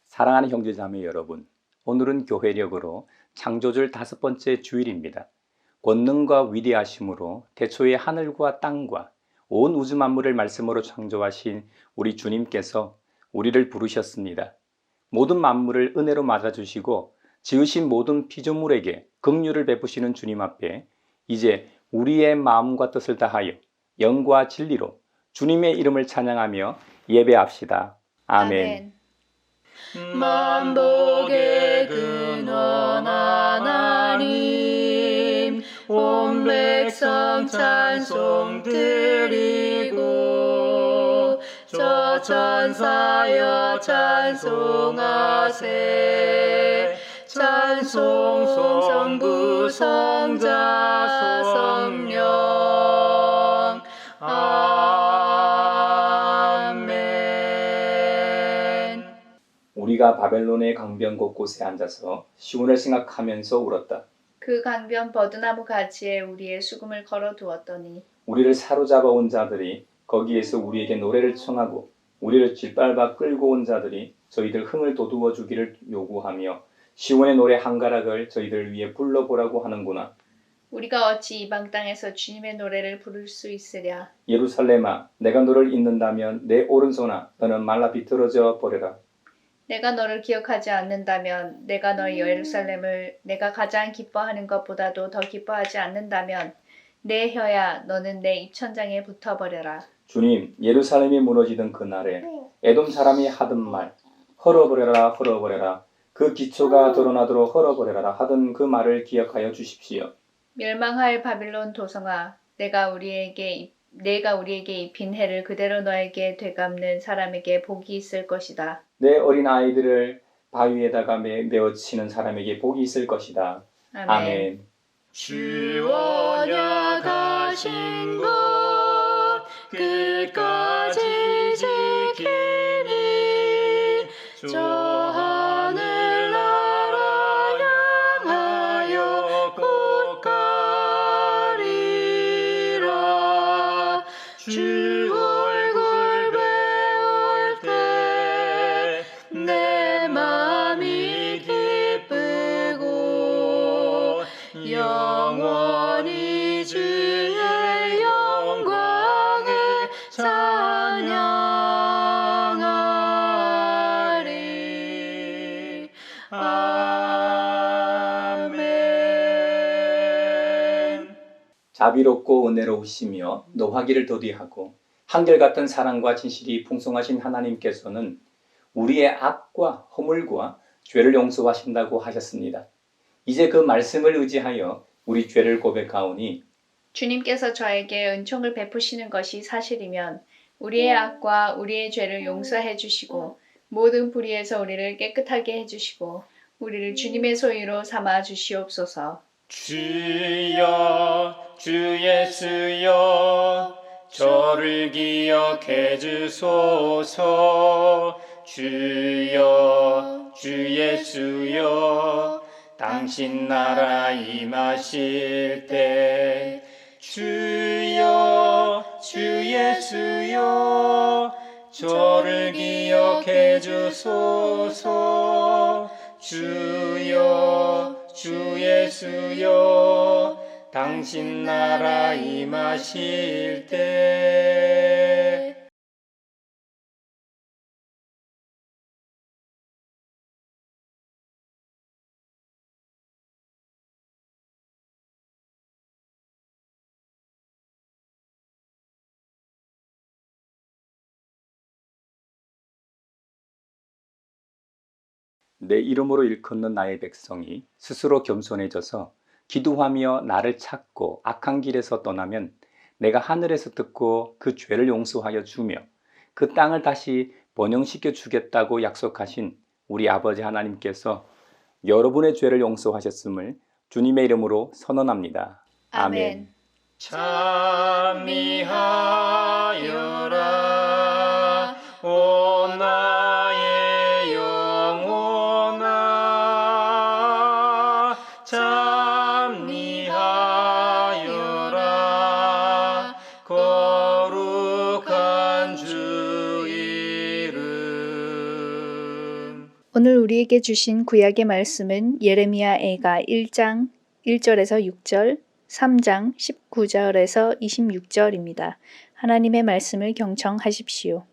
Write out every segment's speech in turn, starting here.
사랑하는 형제자매 여러분, 오늘은 교회력으로 창조절 5번째 주일입니다. 권능과 위대하심으로 태초에 하늘과 땅과 온 우주 만물을 말씀으로 창조하신 우리 주님께서 우리를 부르셨습니다. 모든 만물을 은혜로 맞아주시고 지으신 모든 피조물에게 긍휼을 베푸시는 주님 앞에 이제 우리의 마음과 뜻을 다하여 영과 진리로 주님의 이름을 찬양하며 예배합시다. 아멘. 만복의 근원 하나님, 온 백성 찬송 드리고 저 천사여 찬송하세. 찬송 성부 성자 성령. 아멘. 우리가 바벨론의 강변 곳곳에 앉아서 시온을 생각하면서 울었다. 그 강변 버드나무 가지에 우리의 수금을 걸어두었더니 우리를 사로잡아 온 자들이 거기에서 우리에게 노래를 청하고 우리를 짓밟아 끌고 온 자들이 저희들 흥을 돋우어 주기를 요구하며 시온의 노래 한 가락을 저희들 위해 불러보라고 하는구나. 우리가 어찌 이방 땅에서 주님의 노래를 부를 수 있으랴. 예루살렘아, 내가 너를 잊는다면 내 오른손아, 너는 말라 비틀어져 버려라. 내가 너를 기억하지 않는다면, 내가 너의 예루살렘을 내가 가장 기뻐하는 것보다도 더 기뻐하지 않는다면, 내 혀야 너는 내 입천장에 붙어버려라. 주님, 예루살렘이 무너지던 그날에 에돔 사람이 하던 말, 헐어버려라 헐어버려라, 그 기초가 드러나도록 헐어버려라 하던 그 말을 기억하여 주십시오. 멸망할 바빌론 도성아, 내가 우리에게 입힌 해를 그대로 너에게 되갚는 사람에게 복이 있을 것이다. 내 어린 아이들을 바위에다가 메어치는 사람에게 복이 있을 것이다. 아멘. 주 언약하신 것 끝까지 지키니 저 하늘나라 향하여 곧 가리라. 주 얼굴 배울 때 내 맘이 기쁘고 영원히 주의 영광을 찬양하리. 아멘. 자비롭고 은혜로우시며 노하기를 더디하고 한결같은 사랑과 진실이 풍성하신 하나님께서는 우리의 악과 허물과 죄를 용서하신다고 하셨습니다. 이제 그 말씀을 의지하여 우리 죄를 고백하오니 주님께서 저에게 은총을 베푸시는 것이 사실이면 우리의 악과 우리의 죄를 용서해 주시고 모든 불의에서 우리를 깨끗하게 해주시고 우리를 주님의 소유로 삼아 주시옵소서. 주여 주 예수여 저를 기억해 주소서. 주여 주 예수여 당신 나라 임하실 때. 주여 주 예수여 저를 기억해 주소서. 주여 주 예수여 당신 나라 임하실 때. 내 이름으로 일컫는 나의 백성이 스스로 겸손해져서 기도하며 나를 찾고 악한 길에서 떠나면 내가 하늘에서 듣고 그 죄를 용서하여 주며 그 땅을 다시 번영시켜 주겠다고 약속하신 우리 아버지 하나님께서 여러분의 죄를 용서하셨음을 주님의 이름으로 선언합니다. 아멘. 찬미하여라 오 나의 영혼아. 찬미하여라 거룩한 주 이름. 오늘 우리에게 주신 구약의 말씀은 예레미야 애가 1장 1절에서 6절, 3장 19절에서 26절입니다. 하나님의 말씀을 경청하십시오.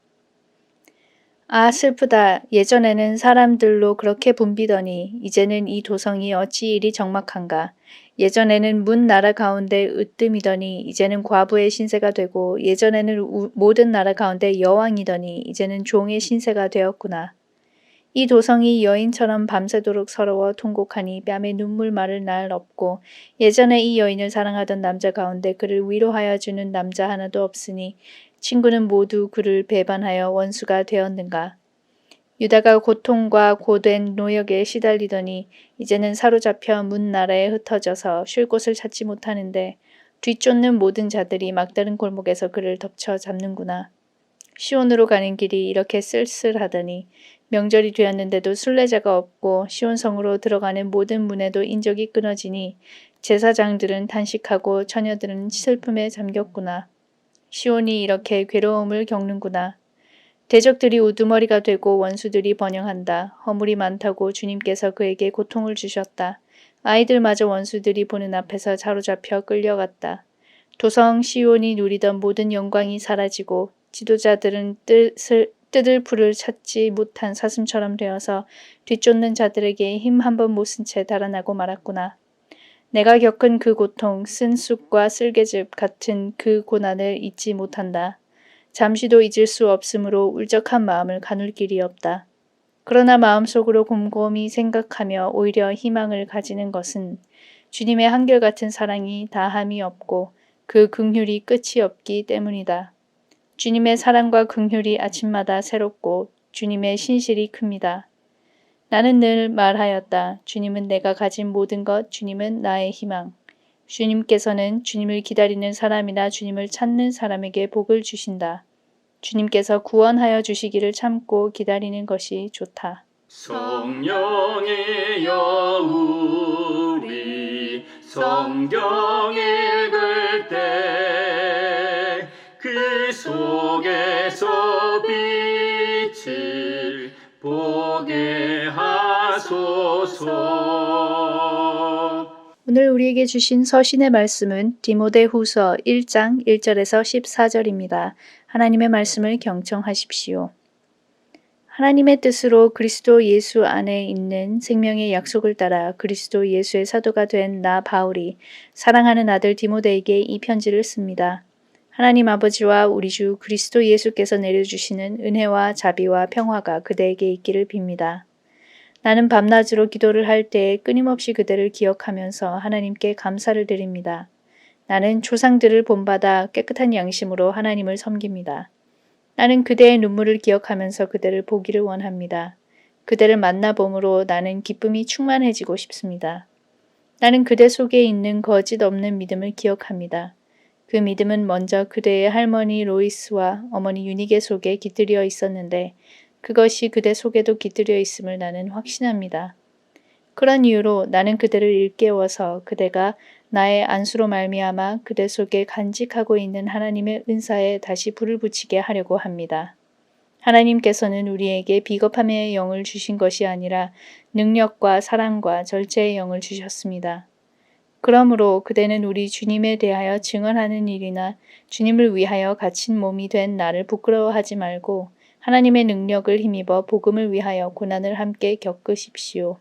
아, 슬프다. 예전에는 사람들로 그렇게 붐비더니 이제는 이 도성이 어찌 이리 적막한가. 예전에는 문 나라 가운데 으뜸이더니 이제는 과부의 신세가 되고, 예전에는 모든 나라 가운데 여왕이더니 이제는 종의 신세가 되었구나. 이 도성이 여인처럼 밤새도록 서러워 통곡하니 뺨에 눈물 마를 날 없고, 예전에 이 여인을 사랑하던 남자 가운데 그를 위로하여 주는 남자 하나도 없으니 친구는 모두 그를 배반하여 원수가 되었는가. 유다가 고통과 고된 노역에 시달리더니 이제는 사로잡혀 문 나라에 흩어져서 쉴 곳을 찾지 못하는데, 뒤쫓는 모든 자들이 막다른 골목에서 그를 덮쳐 잡는구나. 시온으로 가는 길이 이렇게 쓸쓸하더니 명절이 되었는데도 순례자가 없고, 시온성으로 들어가는 모든 문에도 인적이 끊어지니 제사장들은 단식하고 처녀들은 슬픔에 잠겼구나. 시온이 이렇게 괴로움을 겪는구나. 대적들이 우두머리가 되고 원수들이 번영한다. 허물이 많다고 주님께서 그에게 고통을 주셨다. 아이들마저 원수들이 보는 앞에서 사로잡혀 끌려갔다. 도성 시온이 누리던 모든 영광이 사라지고, 지도자들은 뜯을 풀을 찾지 못한 사슴처럼 되어서 뒤쫓는 자들에게 힘 한 번 못 쓴 채 달아나고 말았구나. 내가 겪은 그 고통, 쓴 쑥과 쓸개즙 같은 그 고난을 잊지 못한다. 잠시도 잊을 수 없으므로 울적한 마음을 가눌 길이 없다. 그러나 마음속으로 곰곰이 생각하며 오히려 희망을 가지는 것은 주님의 한결같은 사랑이 다함이 없고 그 긍휼이 끝이 없기 때문이다. 주님의 사랑과 긍휼이 아침마다 새롭고 주님의 신실이 큽니다. 나는 늘 말하였다. 주님은 내가 가진 모든 것, 주님은 나의 희망. 주님께서는 주님을 기다리는 사람이나 주님을 찾는 사람에게 복을 주신다. 주님께서 구원하여 주시기를 참고 기다리는 것이 좋다. 성령이여 우리 성경 읽을 때 그 속에서 빛을 보게 하소서. 오늘 우리에게 주신 서신의 말씀은 디모데후서 1장 1절에서 14절입니다. 하나님의 말씀을 경청하십시오. 하나님의 뜻으로 그리스도 예수 안에 있는 생명의 약속을 따라 그리스도 예수의 사도가 된 나 바울이 사랑하는 아들 디모데에게 이 편지를 씁니다. 하나님 아버지와 우리 주 그리스도 예수께서 내려주시는 은혜와 자비와 평화가 그대에게 있기를 빕니다. 나는 밤낮으로 기도를 할 때에 끊임없이 그대를 기억하면서 하나님께 감사를 드립니다. 나는 조상들을 본받아 깨끗한 양심으로 하나님을 섬깁니다. 나는 그대의 눈물을 기억하면서 그대를 보기를 원합니다. 그대를 만나봄으로 나는 기쁨이 충만해지고 싶습니다. 나는 그대 속에 있는 거짓 없는 믿음을 기억합니다. 그 믿음은 먼저 그대의 할머니 로이스와 어머니 유니게 속에 깃들여 있었는데 그것이 그대 속에도 깃들여 있음을 나는 확신합니다. 그런 이유로 나는 그대를 일깨워서 그대가 나의 안수로 말미암아 그대 속에 간직하고 있는 하나님의 은사에 다시 불을 붙이게 하려고 합니다. 하나님께서는 우리에게 비겁함의 영을 주신 것이 아니라 능력과 사랑과 절제의 영을 주셨습니다. 그러므로 그대는 우리 주님에 대하여 증언하는 일이나 주님을 위하여 갇힌 몸이 된 나를 부끄러워하지 말고 하나님의 능력을 힘입어 복음을 위하여 고난을 함께 겪으십시오.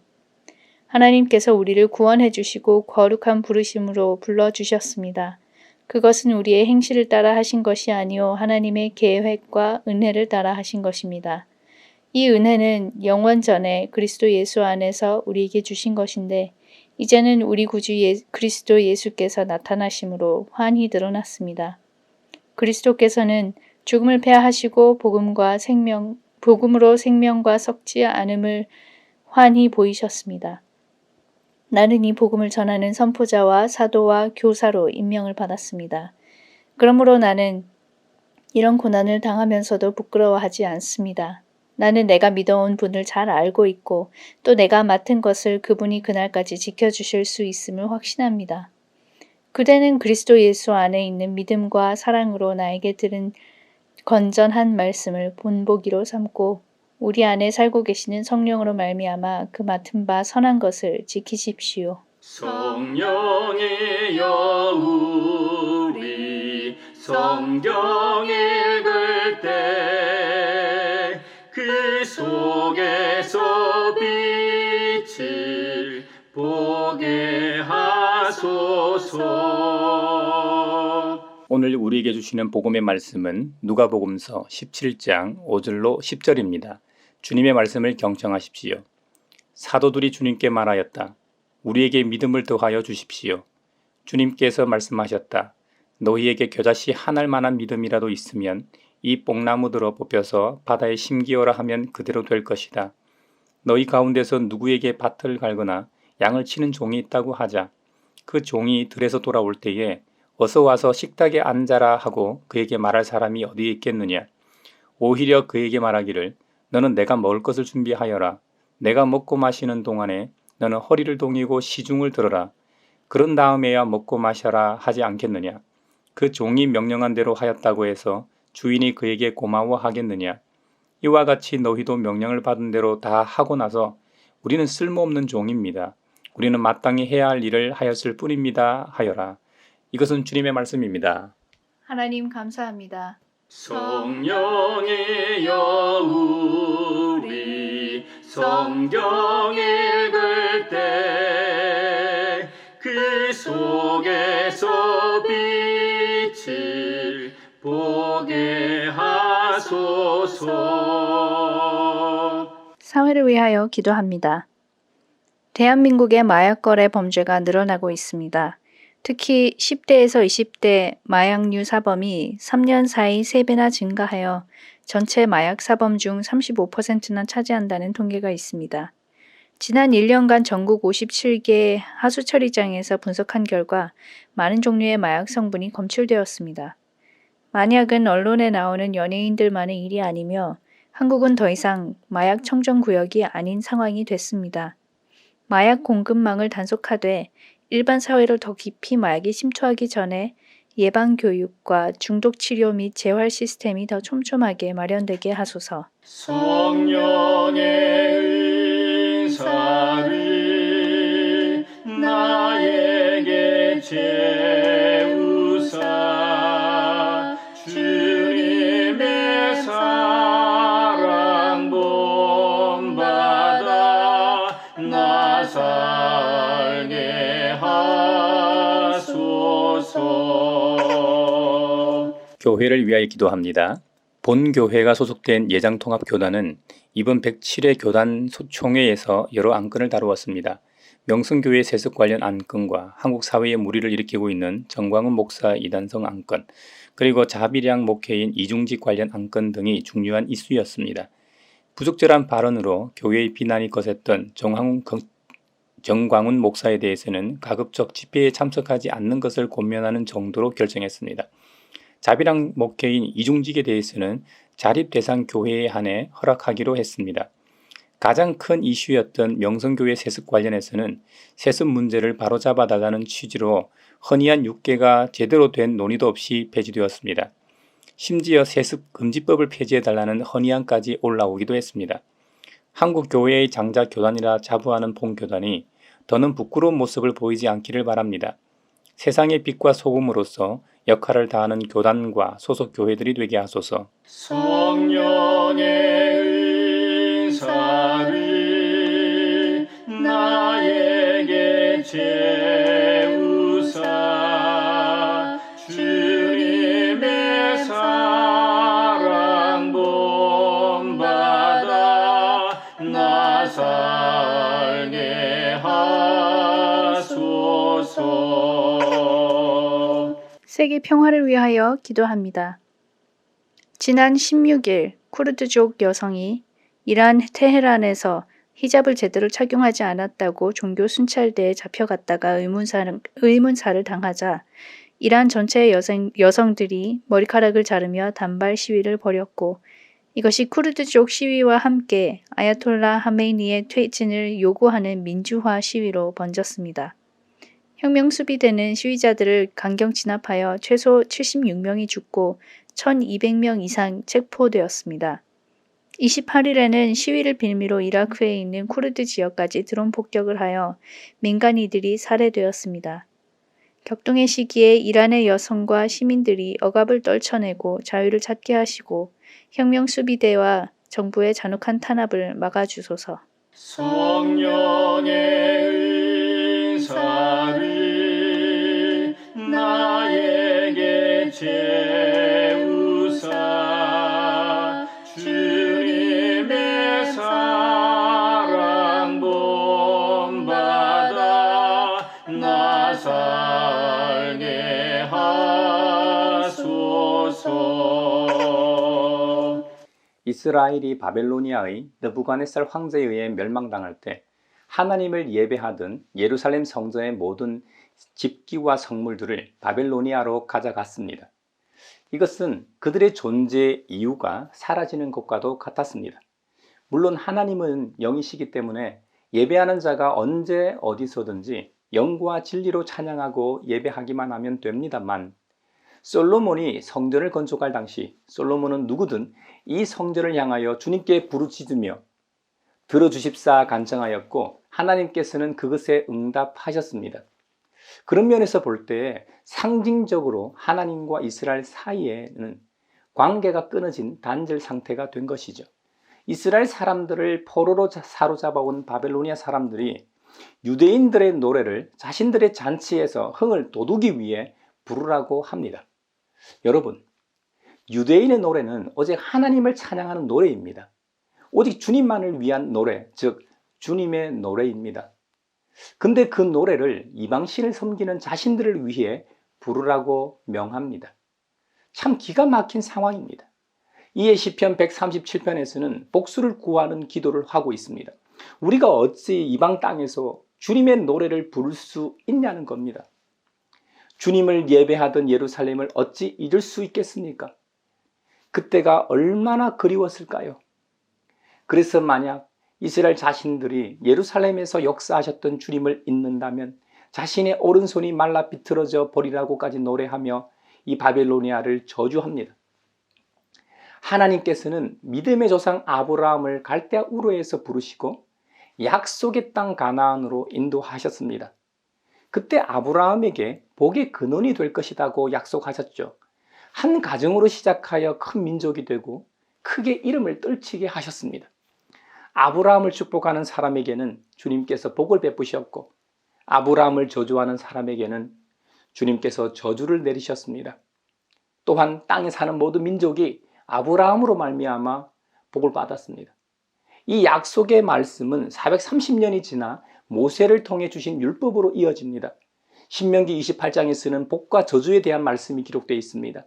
하나님께서 우리를 구원해 주시고 거룩한 부르심으로 불러주셨습니다. 그것은 우리의 행실을 따라 하신 것이 아니요 하나님의 계획과 은혜를 따라 하신 것입니다. 이 은혜는 영원 전에 그리스도 예수 안에서 우리에게 주신 것인데 이제는 우리 구주 그리스도 예수께서 나타나심으로 환히 드러났습니다. 그리스도께서는 죽음을 패하시고 복음으로 생명과 섞지 않음을 환히 보이셨습니다. 나는 이 복음을 전하는 선포자와 사도와 교사로 임명을 받았습니다. 그러므로 나는 이런 고난을 당하면서도 부끄러워하지 않습니다. 나는 내가 믿어온 분을 잘 알고 있고 또 내가 맡은 것을 그분이 그날까지 지켜주실 수 있음을 확신합니다. 그대는 그리스도 예수 안에 있는 믿음과 사랑으로 나에게 들은 건전한 말씀을 본보기로 삼고 우리 안에 살고 계시는 성령으로 말미암아 그 맡은 바 선한 것을 지키십시오. 성령이여 우리 성경 읽을 때 그 속에서 빛을 보게 하소서. 오늘 우리에게 주시는 복음의 말씀은 누가복음서 17장 5절로 10절입니다. 주님의 말씀을 경청하십시오. 사도들이 주님께 말하였다. 우리에게 믿음을 더하여 주십시오. 주님께서 말씀하셨다. 너희에게 겨자씨 한 알만한 믿음이라도 있으면 이 뽕나무들어 뽑혀서 바다에 심기어라 하면 그대로 될 것이다. 너희 가운데서 누구에게 밭을 갈거나 양을 치는 종이 있다고 하자. 그 종이 들에서 돌아올 때에 어서 와서 식탁에 앉아라 하고 그에게 말할 사람이 어디에 있겠느냐. 오히려 그에게 말하기를 너는 내가 먹을 것을 준비하여라. 내가 먹고 마시는 동안에 너는 허리를 동이고 시중을 들어라. 그런 다음에야 먹고 마셔라 하지 않겠느냐. 그 종이 명령한 대로 하였다고 해서 주인이 그에게 고마워하겠느냐. 이와 같이 너희도 명령을 받은 대로 다 하고 나서 우리는 쓸모없는 종입니다. 우리는 마땅히 해야 할 일을 하였을 뿐입니다 하여라. 이것은 주님의 말씀입니다. 하나님 감사합니다. 성령이여 우리 성경 읽을 때 그 속에서 빛을 보게 하소서. 사회를 위하여 기도합니다. 대한민국의 마약 거래 범죄가 늘어나고 있습니다. 특히 10대에서 20대 마약류 사범이 3년 사이 3배나 증가하여 전체 마약 사범 중 35%나 차지한다는 통계가 있습니다. 지난 1년간 전국 57개 하수처리장에서 분석한 결과 많은 종류의 마약 성분이 검출되었습니다. 마약은 언론에 나오는 연예인들만의 일이 아니며 한국은 더 이상 마약 청정 구역이 아닌 상황이 됐습니다. 마약 공급망을 단속하되 일반 사회를 더 깊이 마약이 침투하기 전에 예방 교육과 중독 치료 및 재활 시스템이 더 촘촘하게 마련되게 하소서. 성령의 은사를 나에게 채우사 주님의 사랑 본받아 나 살게 하소서. 교회를 위하여 기도합니다. 본 교회가 소속된 예장통합교단은 이번 107회 교단 총회에서 여러 안건을 다루었습니다. 명성교회 세습 관련 안건과 한국 사회에 무리를 일으키고 있는 정광훈 목사 이단성 안건, 그리고 자비량 목회인 이중직 관련 안건 등이 중요한 이슈였습니다. 부적절한 발언으로 교회의 비난이 거셌던 정광훈 목사에 대해서는 가급적 집회에 참석하지 않는 것을 권면하는 정도로 결정했습니다. 자비랑 목회인 이중직에 대해서는 자립 대상 교회에 한해 허락하기로 했습니다. 가장 큰 이슈였던 명성교회 세습 관련해서는 세습 문제를 바로잡아달라는 취지로 헌의안 6개가 제대로 된 논의도 없이 폐지되었습니다. 심지어 세습 금지법을 폐지해달라는 헌의안까지 올라오기도 했습니다. 한국 교회의 장자 교단이라 자부하는 본교단이 더는 부끄러운 모습을 보이지 않기를 바랍니다. 세상의 빛과 소금으로서 역할을 다하는 교단과 소속 교회들이 되게 하소서. 성령의 은사를 나에게 채우사 주님의 사랑 본받아 나 살게 하소서. 세계 평화를 위하여 기도합니다. 지난 16일 쿠르드족 여성이 이란 테헤란에서 히잡을 제대로 착용하지 않았다고 종교 순찰대에 잡혀갔다가 의문사를 당하자 이란 전체의 여성들이 머리카락을 자르며 단발 시위를 벌였고, 이것이 쿠르드족 시위와 함께 아야톨라 하메이니의 퇴진을 요구하는 민주화 시위로 번졌습니다. 혁명 수비대는 시위자들을 강경 진압하여 최소 76명이 죽고 1200명 이상 체포되었습니다. 28일에는 시위를 빌미로 이라크에 있는 쿠르드 지역까지 드론 폭격을 하여 민간인들이 살해되었습니다. 격동의 시기에 이란의 여성과 시민들이 억압을 떨쳐내고 자유를 찾게 하시고 혁명 수비대와 정부의 잔혹한 탄압을 막아주소서. 성령의 은사를 나에게 채우사 주님의 사랑 본받아 나 살게 하소서. 이스라엘이 바벨로니아의 느부갓네살 황제에 의해 멸망당할 때 하나님을 예배하던 예루살렘 성전의 모든 집기와 성물들을 바벨로니아로 가져갔습니다. 이것은 그들의 존재의 이유가 사라지는 것과도 같았습니다. 물론 하나님은 영이시기 때문에 예배하는 자가 언제 어디서든지 영과 진리로 찬양하고 예배하기만 하면 됩니다만, 솔로몬이 성전을 건축할 당시 솔로몬은 누구든 이 성전을 향하여 주님께 부르짖으며 들어주십사 간청하였고 하나님께서는 그것에 응답하셨습니다. 그런 면에서 볼 때 상징적으로 하나님과 이스라엘 사이에는 관계가 끊어진 단절 상태가 된 것이죠. 이스라엘 사람들을 포로로 사로잡아온 바벨로니아 사람들이 유대인들의 노래를 자신들의 잔치에서 흥을 돋우기 위해 부르라고 합니다. 여러분, 유대인의 노래는 오직 하나님을 찬양하는 노래입니다. 오직 주님만을 위한 노래, 즉 주님의 노래입니다. 근데 그 노래를 이방신을 섬기는 자신들을 위해 부르라고 명합니다. 참 기가 막힌 상황입니다. 이에 시편 137편에서는 복수를 구하는 기도를 하고 있습니다. 우리가 어찌 이방 땅에서 주님의 노래를 부를 수 있냐는 겁니다. 주님을 예배하던 예루살렘을 어찌 잊을 수 있겠습니까? 그때가 얼마나 그리웠을까요? 그래서 만약 이스라엘 자신들이 예루살렘에서 역사하셨던 주님을 잊는다면 자신의 오른손이 말라 비틀어져 버리라고까지 노래하며 이 바벨로니아를 저주합니다. 하나님께서는 믿음의 조상 아브라함을 갈대아 우르에서 부르시고 약속의 땅 가나안으로 인도하셨습니다. 그때 아브라함에게 복의 근원이 될 것이라고 약속하셨죠. 한 가정으로 시작하여 큰 민족이 되고 크게 이름을 떨치게 하셨습니다. 아브라함을 축복하는 사람에게는 주님께서 복을 베푸셨고 아브라함을 저주하는 사람에게는 주님께서 저주를 내리셨습니다. 또한 땅에 사는 모든 민족이 아브라함으로 말미암아 복을 받았습니다. 이 약속의 말씀은 430년이 지나 모세를 통해 주신 율법으로 이어집니다. 신명기 28장에서는 복과 저주에 대한 말씀이 기록되어 있습니다.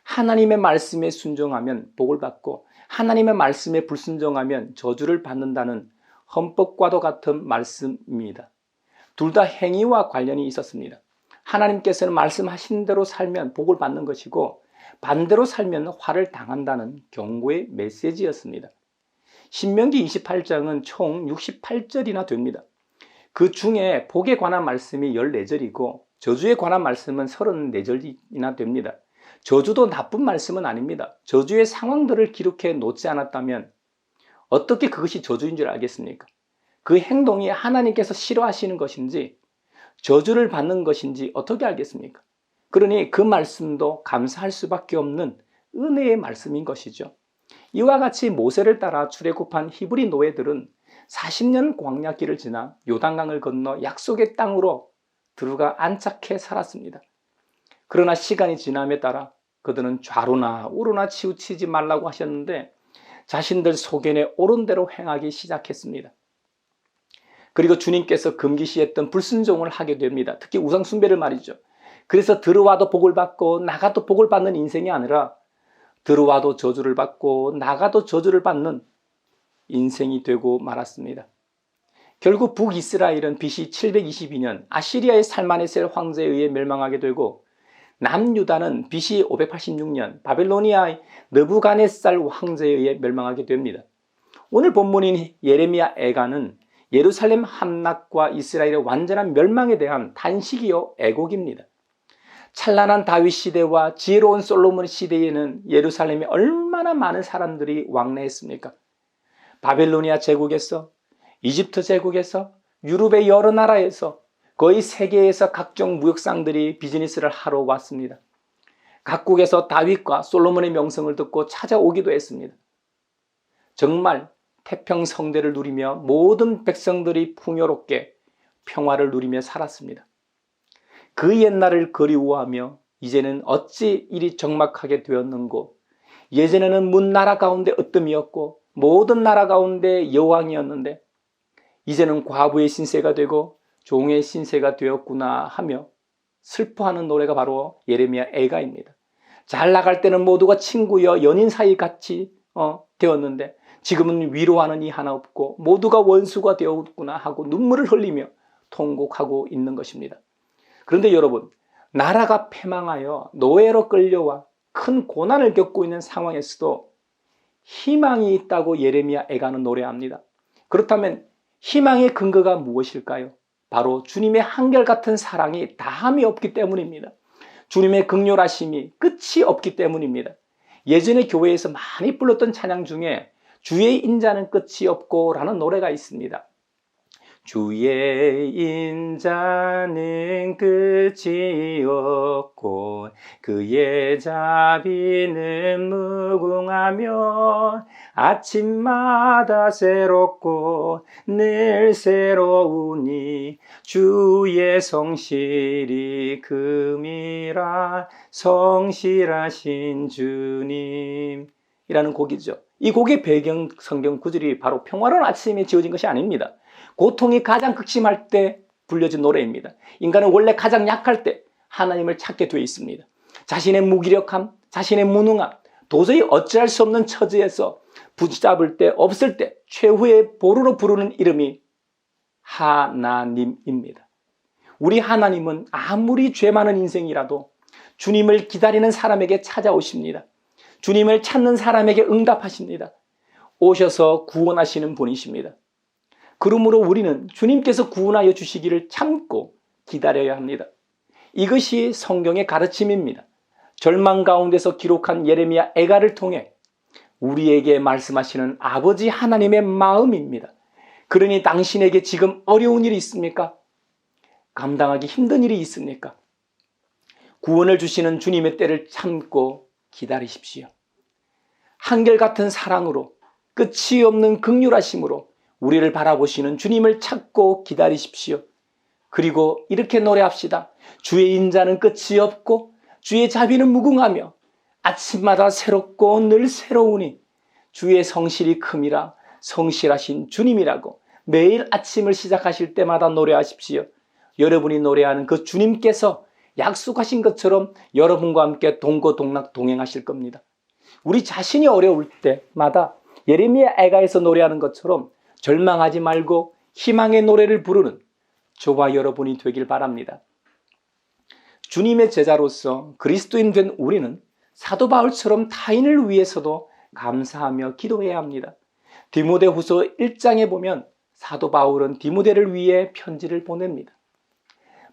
하나님의 말씀에 순종하면 복을 받고 하나님의 말씀에 불순종하면 저주를 받는다는 헌법과도 같은 말씀입니다. 둘 다 행위와 관련이 있었습니다. 하나님께서는 말씀하신 대로 살면 복을 받는 것이고 반대로 살면 화를 당한다는 경고의 메시지였습니다. 신명기 28장은 총 68절이나 됩니다. 그 중에 복에 관한 말씀이 14절이고 저주에 관한 말씀은 34절이나 됩니다. 저주도 나쁜 말씀은 아닙니다. 저주의 상황들을 기록해 놓지 않았다면 어떻게 그것이 저주인 줄 알겠습니까? 그 행동이 하나님께서 싫어하시는 것인지 저주를 받는 것인지 어떻게 알겠습니까? 그러니 그 말씀도 감사할 수밖에 없는 은혜의 말씀인 것이죠. 이와 같이 모세를 따라 출애굽한 히브리 노예들은 40년 광야길을 지나 요단강을 건너 약속의 땅으로 들어가 안착해 살았습니다. 그러나 시간이 지남에 따라 그들은 좌로나 우로나 치우치지 말라고 하셨는데 자신들 소견에 옳은 대로 행하기 시작했습니다. 그리고 주님께서 금기시했던 불순종을 하게 됩니다. 특히 우상 숭배를 말이죠. 그래서 들어와도 복을 받고 나가도 복을 받는 인생이 아니라 들어와도 저주를 받고 나가도 저주를 받는 인생이 되고 말았습니다. 결국 북이스라엘은 BC 722년 아시리아의 살마네셀 황제에 의해 멸망하게 되고 남유다는 BC 586년 바벨로니아의 느부갓네살 황제에 의해 멸망하게 됩니다. 오늘 본문인 예레미야 애가는 예루살렘 함락과 이스라엘의 완전한 멸망에 대한 단식이요 애곡입니다. 찬란한 다윗 시대와 지혜로운 솔로몬 시대에는 예루살렘에 얼마나 많은 사람들이 왕래했습니까? 바벨로니아 제국에서, 이집트 제국에서, 유럽의 여러 나라에서, 거의 세계에서 각종 무역상들이 비즈니스를 하러 왔습니다. 각국에서 다윗과 솔로몬의 명성을 듣고 찾아오기도 했습니다. 정말 태평성대를 누리며 모든 백성들이 풍요롭게 평화를 누리며 살았습니다. 그 옛날을 그리워하며 이제는 어찌 이리 적막하게 되었는고, 예전에는 문나라 가운데 으뜸이었고 모든 나라 가운데 여왕이었는데 이제는 과부의 신세가 되고 종의 신세가 되었구나 하며 슬퍼하는 노래가 바로 예레미야 애가입니다. 잘 나갈 때는 모두가 친구여 연인 사이 같이 되었는데 지금은 위로하는 이 하나 없고 모두가 원수가 되었구나 하고 눈물을 흘리며 통곡하고 있는 것입니다. 그런데 여러분, 나라가 패망하여 노예로 끌려와 큰 고난을 겪고 있는 상황에서도 희망이 있다고 예레미야 애가는 노래합니다. 그렇다면 희망의 근거가 무엇일까요? 바로 주님의 한결같은 사랑이 다함이 없기 때문입니다. 주님의 극렬하심이 끝이 없기 때문입니다. 예전에 교회에서 많이 불렀던 찬양 중에 주의 인자는 끝이 없고 라는 노래가 있습니다. 주의 인자는 끝이 없고 그의 자비는 무궁하며 아침마다 새롭고 늘 새로우니 주의 성실이 금이라 성실하신 주님 이라는 곡이죠. 이 곡의 배경 성경 구절이 바로 평화로운 아침에 지어진 것이 아닙니다. 고통이 가장 극심할 때 불려진 노래입니다. 인간은 원래 가장 약할 때 하나님을 찾게 되어 있습니다. 자신의 무기력함, 자신의 무능함, 도저히 어찌할 수 없는 처지에서 붙잡을 때 없을 때 최후의 보루로 부르는 이름이 하나님입니다. 우리 하나님은 아무리 죄 많은 인생이라도 주님을 기다리는 사람에게 찾아오십니다. 주님을 찾는 사람에게 응답하십니다. 오셔서 구원하시는 분이십니다. 그러므로 우리는 주님께서 구원하여 주시기를 참고 기다려야 합니다. 이것이 성경의 가르침입니다. 절망 가운데서 기록한 예레미야 애가를 통해 우리에게 말씀하시는 아버지 하나님의 마음입니다. 그러니 당신에게 지금 어려운 일이 있습니까? 감당하기 힘든 일이 있습니까? 구원을 주시는 주님의 때를 참고 기다리십시오. 한결같은 사랑으로 끝이 없는 긍휼하심으로 우리를 바라보시는 주님을 찾고 기다리십시오. 그리고 이렇게 노래합시다. 주의 인자는 끝이 없고 주의 자비는 무궁하며 아침마다 새롭고 늘 새로우니 주의 성실이 큼이라 성실하신 주님이라고 매일 아침을 시작하실 때마다 노래하십시오. 여러분이 노래하는 그 주님께서 약속하신 것처럼 여러분과 함께 동고동락 동행하실 겁니다. 우리 자신이 어려울 때마다 예레미야 애가에서 노래하는 것처럼 절망하지 말고 희망의 노래를 부르는 저와 여러분이 되길 바랍니다. 주님의 제자로서 그리스도인 된 우리는 사도 바울처럼 타인을 위해서도 감사하며 기도해야 합니다. 디모데후서 1장에 보면 사도 바울은 디모데를 위해 편지를 보냅니다.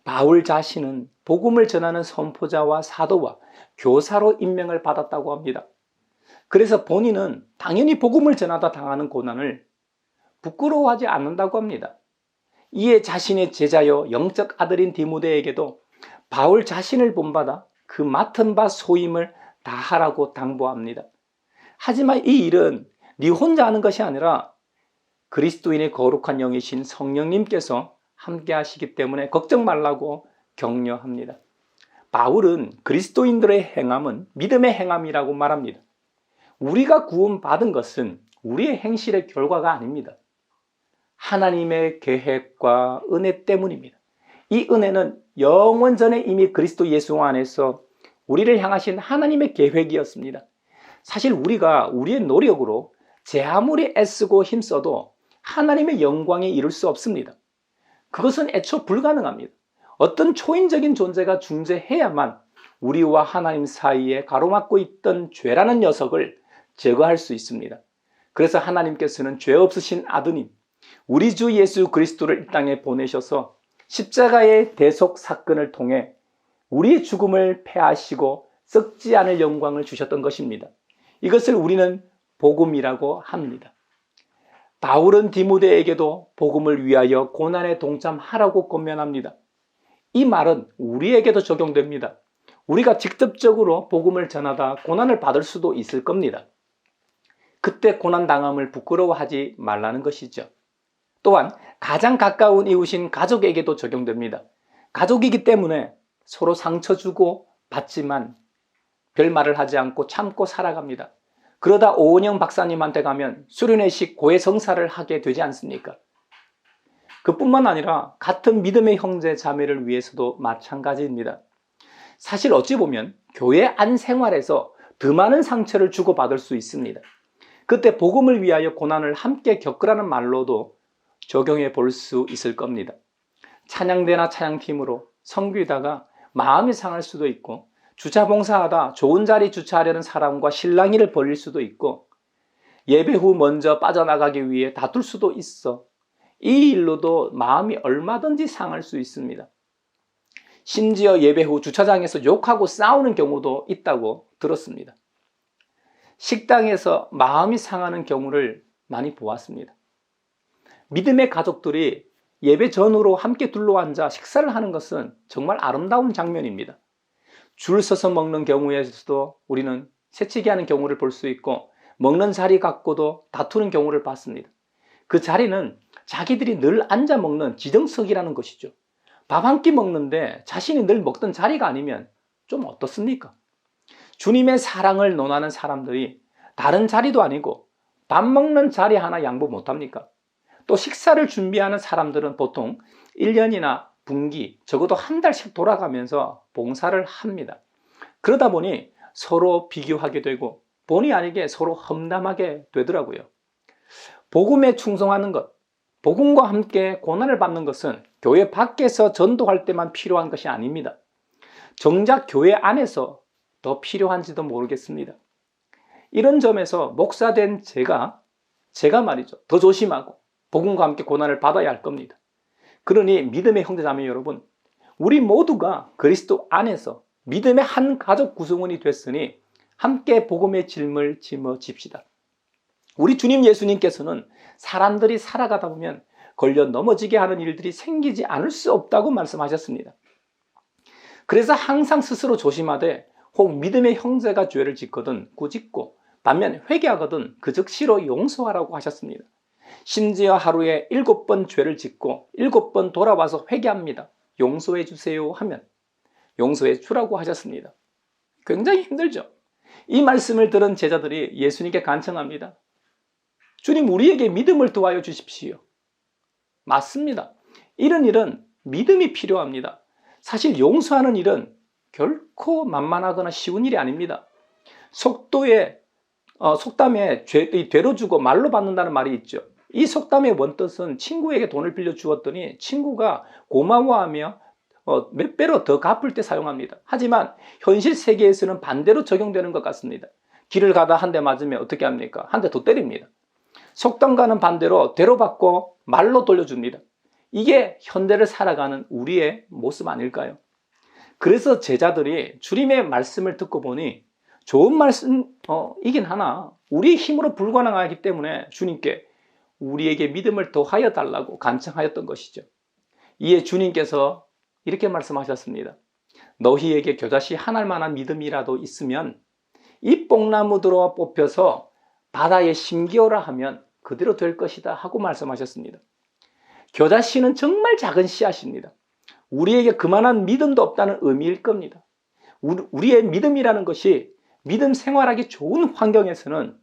바울 자신은 복음을 전하는 선포자와 사도와 교사로 임명을 받았다고 합니다. 그래서 본인은 당연히 복음을 전하다 당하는 고난을 부끄러워하지 않는다고 합니다. 이에 자신의 제자여 영적 아들인 디모데에게도 바울 자신을 본받아 그 맡은 바 소임을 다하라고 당부합니다. 하지만 이 일은 네 혼자 하는 것이 아니라 그리스도인의 거룩한 영이신 성령님께서 함께 하시기 때문에 걱정 말라고 격려합니다. 바울은 그리스도인들의 행함은 믿음의 행함이라고 말합니다. 우리가 구원받은 것은 우리의 행실의 결과가 아닙니다. 하나님의 계획과 은혜 때문입니다. 이 은혜는 영원 전에 이미 그리스도 예수 안에서 우리를 향하신 하나님의 계획이었습니다. 사실 우리가 우리의 노력으로 제 아무리 애쓰고 힘써도 하나님의 영광에 이룰 수 없습니다. 그것은 애초 불가능합니다. 어떤 초인적인 존재가 존재해야만 우리와 하나님 사이에 가로막고 있던 죄라는 녀석을 제거할 수 있습니다. 그래서 하나님께서는 죄 없으신 아드님, 우리 주 예수 그리스도를 이 땅에 보내셔서 십자가의 대속 사건을 통해 우리의 죽음을 패하시고 썩지 않을 영광을 주셨던 것입니다. 이것을 우리는 복음이라고 합니다. 바울은 디모데에게도 복음을 위하여 고난에 동참하라고 권면합니다. 이 말은 우리에게도 적용됩니다. 우리가 직접적으로 복음을 전하다 고난을 받을 수도 있을 겁니다. 그때 고난당함을 부끄러워하지 말라는 것이죠. 또한 가장 가까운 이웃인 가족에게도 적용됩니다. 가족이기 때문에 서로 상처 주고 받지만 별말을 하지 않고 참고 살아갑니다. 그러다 오은영 박사님한테 가면 수련회식 고해성사를 하게 되지 않습니까? 그뿐만 아니라 같은 믿음의 형제 자매를 위해서도 마찬가지입니다. 사실 어찌 보면 교회 안 생활에서 더 많은 상처를 주고받을 수 있습니다. 그때 복음을 위하여 고난을 함께 겪으라는 말로도 적용해 볼 수 있을 겁니다. 찬양대나 찬양팀으로 섬기다가 마음이 상할 수도 있고, 주차 봉사하다 좋은 자리 주차하려는 사람과 실랑이를 벌일 수도 있고, 예배 후 먼저 빠져나가기 위해 다툴 수도 있어. 이 일로도 마음이 얼마든지 상할 수 있습니다. 심지어 예배 후 주차장에서 욕하고 싸우는 경우도 있다고 들었습니다. 식당에서 마음이 상하는 경우를 많이 보았습니다. 믿음의 가족들이 예배 전후로 함께 둘러앉아 식사를 하는 것은 정말 아름다운 장면입니다. 줄 서서 먹는 경우에서도 우리는 새치기 하는 경우를 볼 수 있고, 먹는 자리 갖고도 다투는 경우를 봤습니다. 그 자리는 자기들이 늘 앉아 먹는 지정석이라는 것이죠. 밥 한 끼 먹는데 자신이 늘 먹던 자리가 아니면 좀 어떻습니까? 주님의 사랑을 논하는 사람들이 다른 자리도 아니고 밥 먹는 자리 하나 양보 못합니까? 또 식사를 준비하는 사람들은 보통 1년이나 분기, 적어도 한 달씩 돌아가면서 봉사를 합니다. 그러다 보니 서로 비교하게 되고 본의 아니게 서로 험담하게 되더라고요. 복음에 충성하는 것, 복음과 함께 고난을 받는 것은 교회 밖에서 전도할 때만 필요한 것이 아닙니다. 정작 교회 안에서 더 필요한지도 모르겠습니다. 이런 점에서 목사된 제가 말이죠, 더 조심하고 복음과 함께 고난을 받아야 할 겁니다. 그러니 믿음의 형제자매 여러분, 우리 모두가 그리스도 안에서 믿음의 한 가족 구성원이 됐으니 함께 복음의 짐을 짊어집시다. 우리 주님 예수님께서는 사람들이 살아가다 보면 걸려 넘어지게 하는 일들이 생기지 않을 수 없다고 말씀하셨습니다. 그래서 항상 스스로 조심하되 혹 믿음의 형제가 죄를 짓거든 꾸짖고 반면 회개하거든 그 즉시로 용서하라고 하셨습니다. 심지어 하루에 7번 죄를 짓고 7번 돌아와서 회개합니다. 용서해 주세요 하면 용서해 주라고 하셨습니다. 굉장히 힘들죠. 이 말씀을 들은 제자들이 예수님께 간청합니다. 주님, 우리에게 믿음을 더하여 주십시오. 맞습니다. 이런 일은 믿음이 필요합니다. 사실 용서하는 일은 결코 만만하거나 쉬운 일이 아닙니다. 속담에 되로 주고 말로 받는다는 말이 있죠. 이 속담의 원뜻은 친구에게 돈을 빌려 주었더니 친구가 고마워하며 몇 배로 더 갚을 때 사용합니다. 하지만 현실 세계에서는 반대로 적용되는 것 같습니다. 길을 가다 한 대 맞으면 어떻게 합니까? 한 대 더 때립니다. 속담과는 반대로 대로 받고 말로 돌려줍니다. 이게 현대를 살아가는 우리의 모습 아닐까요? 그래서 제자들이 주님의 말씀을 듣고 보니 좋은 말씀이긴 하나 우리 힘으로 불가능하기 때문에 주님께 우리에게 믿음을 더하여 달라고 간청하였던 것이죠. 이에 주님께서 이렇게 말씀하셨습니다. 너희에게 겨자씨 한 알만한 믿음이라도 있으면 이 뽕나무들어 뽑혀서 바다에 심기어라 하면 그대로 될 것이다 하고 말씀하셨습니다. 겨자씨는 정말 작은 씨앗입니다. 우리에게 그만한 믿음도 없다는 의미일 겁니다. 우리의 믿음이라는 것이 믿음 생활하기 좋은 환경에서는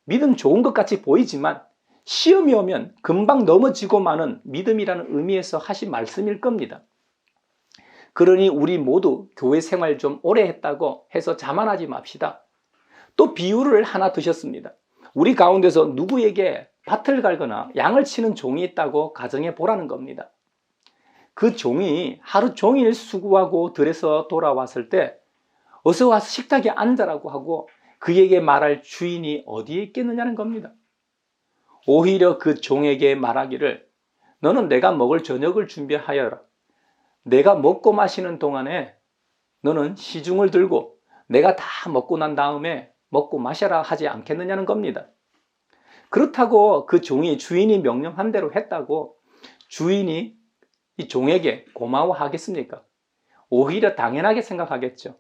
믿음 좋은 것 같이 보이지만 시험이 오면 금방 넘어지고 마는 믿음이라는 의미에서 하신 말씀일 겁니다. 그러니 우리 모두 교회 생활 좀 오래 했다고 해서 자만하지 맙시다. 또 비유를 하나 드셨습니다. 우리 가운데서 누구에게 밭을 갈거나 양을 치는 종이 있다고 가정해 보라는 겁니다. 그 종이 하루 종일 수고하고 들에서 돌아왔을 때 어서 와서 식탁에 앉아라고 하고 그에게 말할 주인이 어디에 있겠느냐는 겁니다. 오히려 그 종에게 말하기를 너는 내가 먹을 저녁을 준비하여라. 내가 먹고 마시는 동안에 너는 시중을 들고 내가 다 먹고 난 다음에 먹고 마셔라 하지 않겠느냐는 겁니다. 그렇다고 그 종이 주인이 명령한 대로 했다고 주인이 이 종에게 고마워하겠습니까? 오히려 당연하게 생각하겠죠.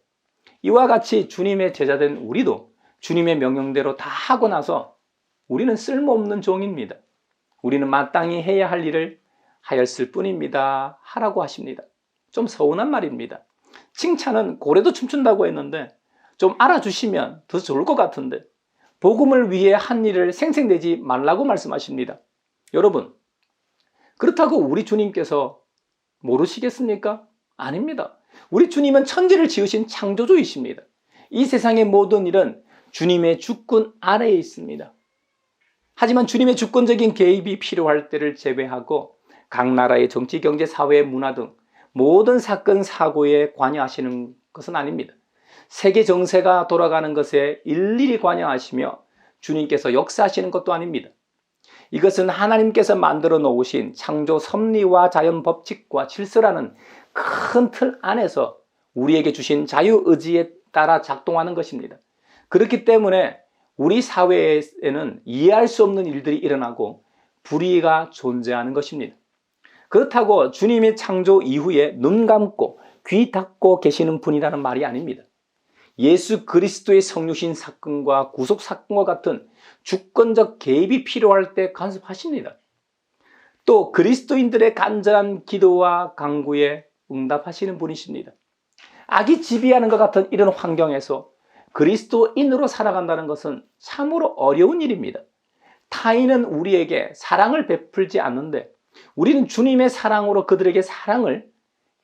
이와 같이 주님의 제자된 우리도 주님의 명령대로 다 하고 나서 우리는 쓸모없는 종입니다. 우리는 마땅히 해야 할 일을 하였을 뿐입니다. 하라고 하십니다. 좀 서운한 말입니다. 칭찬은 고래도 춤춘다고 했는데 좀 알아주시면 더 좋을 것 같은데 복음을 위해 한 일을 생색내지 말라고 말씀하십니다. 여러분, 그렇다고 우리 주님께서 모르시겠습니까? 아닙니다. 우리 주님은 천지를 지으신 창조주이십니다. 이 세상의 모든 일은 주님의 주권 아래에 있습니다. 하지만 주님의 주권적인 개입이 필요할 때를 제외하고 각 나라의 정치, 경제, 사회, 문화 등 모든 사건, 사고에 관여하시는 것은 아닙니다. 세계 정세가 돌아가는 것에 일일이 관여하시며 주님께서 역사하시는 것도 아닙니다. 이것은 하나님께서 만들어 놓으신 창조 섭리와 자연 법칙과 질서라는 큰 틀 안에서 우리에게 주신 자유의지에 따라 작동하는 것입니다. 그렇기 때문에 우리 사회에는 이해할 수 없는 일들이 일어나고 불의가 존재하는 것입니다. 그렇다고 주님의 창조 이후에 눈 감고 귀 닫고 계시는 분이라는 말이 아닙니다. 예수 그리스도의 성육신 사건과 구속 사건과 같은 주권적 개입이 필요할 때 간섭하십니다. 또 그리스도인들의 간절한 기도와 간구에 응답하시는 분이십니다. 악이 지배하는 것 같은 이런 환경에서 그리스도인으로 살아간다는 것은 참으로 어려운 일입니다. 타인은 우리에게 사랑을 베풀지 않는데 우리는 주님의 사랑으로 그들에게 사랑을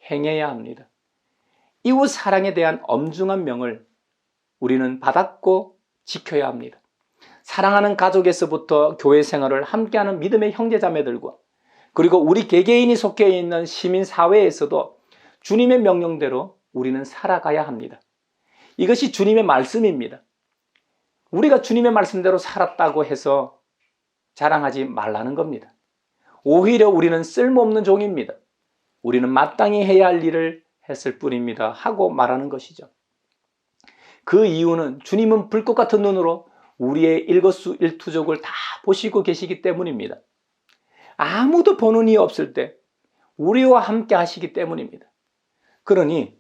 행해야 합니다. 이웃 사랑에 대한 엄중한 명을 우리는 받았고 지켜야 합니다. 사랑하는 가족에서부터 교회 생활을 함께하는 믿음의 형제자매들과 그리고 우리 개개인이 속해 있는 시민사회에서도 주님의 명령대로 우리는 살아가야 합니다. 이것이 주님의 말씀입니다. 우리가 주님의 말씀대로 살았다고 해서 자랑하지 말라는 겁니다. 오히려 우리는 쓸모없는 종입니다. 우리는 마땅히 해야 할 일을 했을 뿐입니다. 하고 말하는 것이죠. 그 이유는 주님은 불꽃 같은 눈으로 우리의 일거수일투족을 다 보시고 계시기 때문입니다. 아무도 보는 이 없을 때 우리와 함께 하시기 때문입니다. 그러니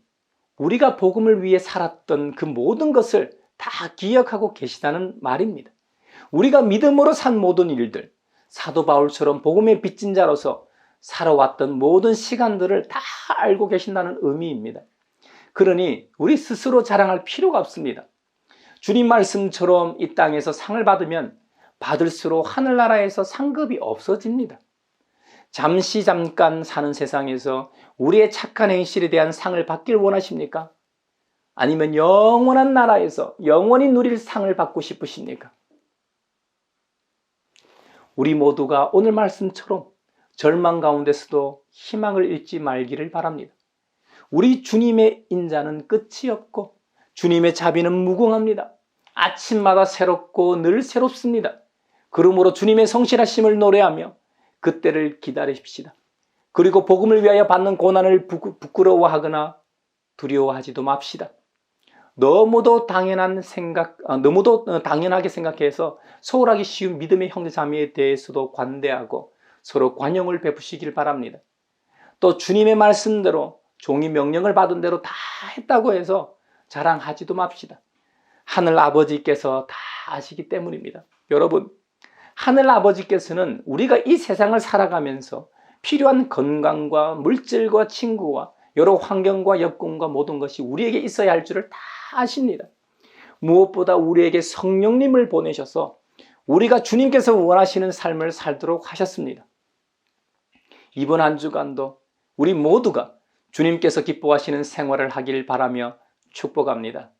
우리가 복음을 위해 살았던 그 모든 것을 다 기억하고 계시다는 말입니다. 우리가 믿음으로 산 모든 일들, 사도 바울처럼 복음의 빚진 자로서 살아왔던 모든 시간들을 다 알고 계신다는 의미입니다. 그러니 우리 스스로 자랑할 필요가 없습니다. 주님 말씀처럼 이 땅에서 상을 받으면 받을수록 하늘나라에서 상급이 없어집니다. 잠깐 사는 세상에서 우리의 착한 행실에 대한 상을 받길 원하십니까? 아니면 영원한 나라에서 영원히 누릴 상을 받고 싶으십니까? 우리 모두가 오늘 말씀처럼 절망 가운데서도 희망을 잃지 말기를 바랍니다. 우리 주님의 인자는 끝이 없고 주님의 자비는 무궁합니다. 아침마다 새롭고 늘 새롭습니다. 그러므로 주님의 성실하심을 노래하며 그때를 기다리십시다. 그리고 복음을 위하여 받는 고난을 부끄러워하거나 두려워하지도 맙시다. 너무도 당연하게 생각해서 소홀하기 쉬운 믿음의 형제자매에 대해서도 관대하고 서로 관용을 베푸시길 바랍니다. 또 주님의 말씀대로 종이 명령을 받은 대로 다 했다고 해서 자랑하지도 맙시다. 하늘 아버지께서 다 아시기 때문입니다. 여러분, 하늘 아버지께서는 우리가 이 세상을 살아가면서 필요한 건강과 물질과 친구와 여러 환경과 여건과 모든 것이 우리에게 있어야 할 줄을 다 아십니다. 무엇보다 우리에게 성령님을 보내셔서 우리가 주님께서 원하시는 삶을 살도록 하셨습니다. 이번 한 주간도 우리 모두가 주님께서 기뻐하시는 생활을 하길 바라며 축복합니다.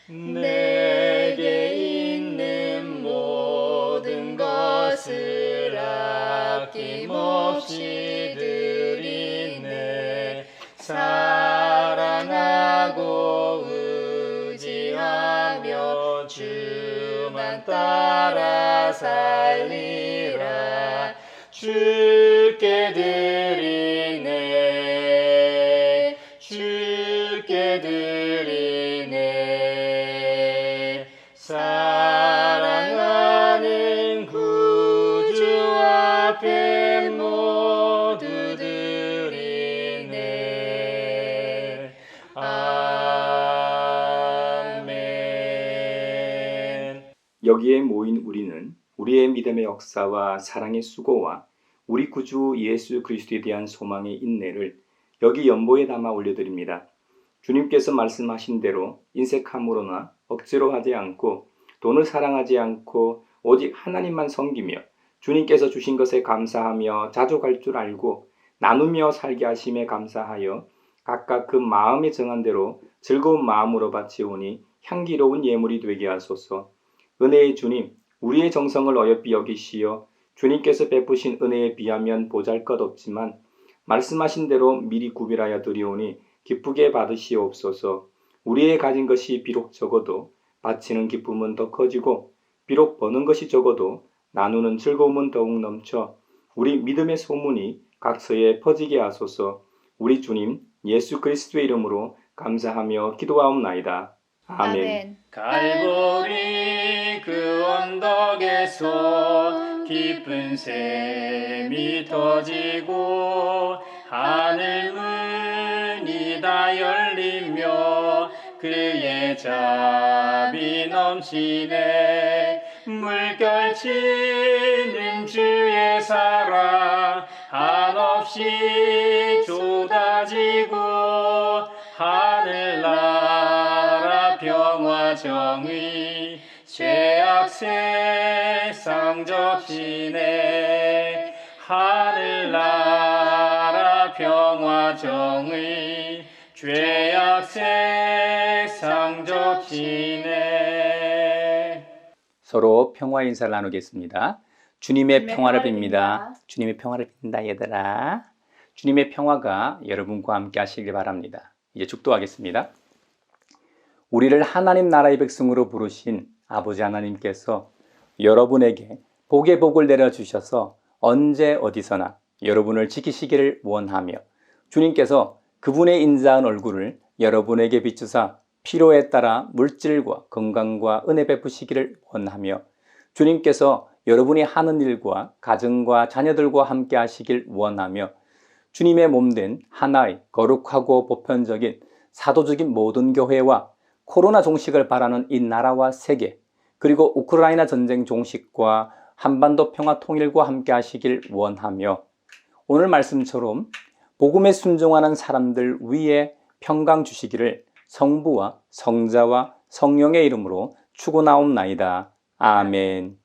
내게 있는 모든 것을 아낌없이 드리네. 주만 따라 살리라. 주께 드리네, 주께 드리네. 사랑하는 구주 앞에 모두 드리네. 아멘. 여기에 모인 우리는 우리의 믿음의 역사와 사랑의 수고와 우리 구주 예수 그리스도에 대한 소망의 인내를 여기 연보에 담아 올려드립니다. 주님께서 말씀하신 대로 인색함으로나 억지로 하지 않고 돈을 사랑하지 않고 오직 하나님만 섬기며 주님께서 주신 것에 감사하며 자족할 줄 알고 나누며 살게 하심에 감사하여 각각 그 마음에 정한 대로 즐거운 마음으로 바치오니 향기로운 예물이 되게 하소서. 은혜의 주님, 우리의 정성을 어여삐 여기시어 주님께서 베푸신 은혜에 비하면 보잘것없지만 말씀하신 대로 미리 구별하여 드리오니 기쁘게 받으시옵소서. 우리의 가진 것이 비록 적어도 바치는 기쁨은 더 커지고 비록 버는 것이 적어도 나누는 즐거움은 더욱 넘쳐 우리 믿음의 소문이 각서에 퍼지게 하소서. 우리 주님 예수 그리스도의 이름으로 감사하며 기도하옵나이다. 아멘. 갈보리 그 언덕에서 깊은 샘이 터지고 하늘 문이 다 열리며 그의 자비 넘치네. 물결치는 주의 사랑 한없이 쏟아지고 하늘나라 평화 정의 죄악 세상 접시네. 하늘나라 평화 정의 죄악 세상 접시네. 서로 평화 인사를 나누겠습니다. 주님의 평화를 평화를 빕니다. 빕니다. 주님의 평화를 빈다 얘들아. 주님의 평화가 여러분과 함께 하시길 바랍니다. 이제 축도하겠습니다. 우리를 하나님 나라의 백성으로 부르신 아버지 하나님께서 여러분에게 복의 복을 내려주셔서 언제 어디서나 여러분을 지키시기를 원하며 주님께서 그분의 인자한 얼굴을 여러분에게 비추사 필요에 따라 물질과 건강과 은혜 베푸시기를 원하며 주님께서 여러분이 하는 일과 가정과 자녀들과 함께 하시길 원하며 주님의 몸된 하나의 거룩하고 보편적인 사도적인 모든 교회와 코로나 종식을 바라는 이 나라와 세계 그리고 우크라이나 전쟁 종식과 한반도 평화 통일과 함께 하시길 원하며 오늘 말씀처럼 복음에 순종하는 사람들 위에 평강 주시기를 성부와 성자와 성령의 이름으로 축원하옵나이다. 아멘.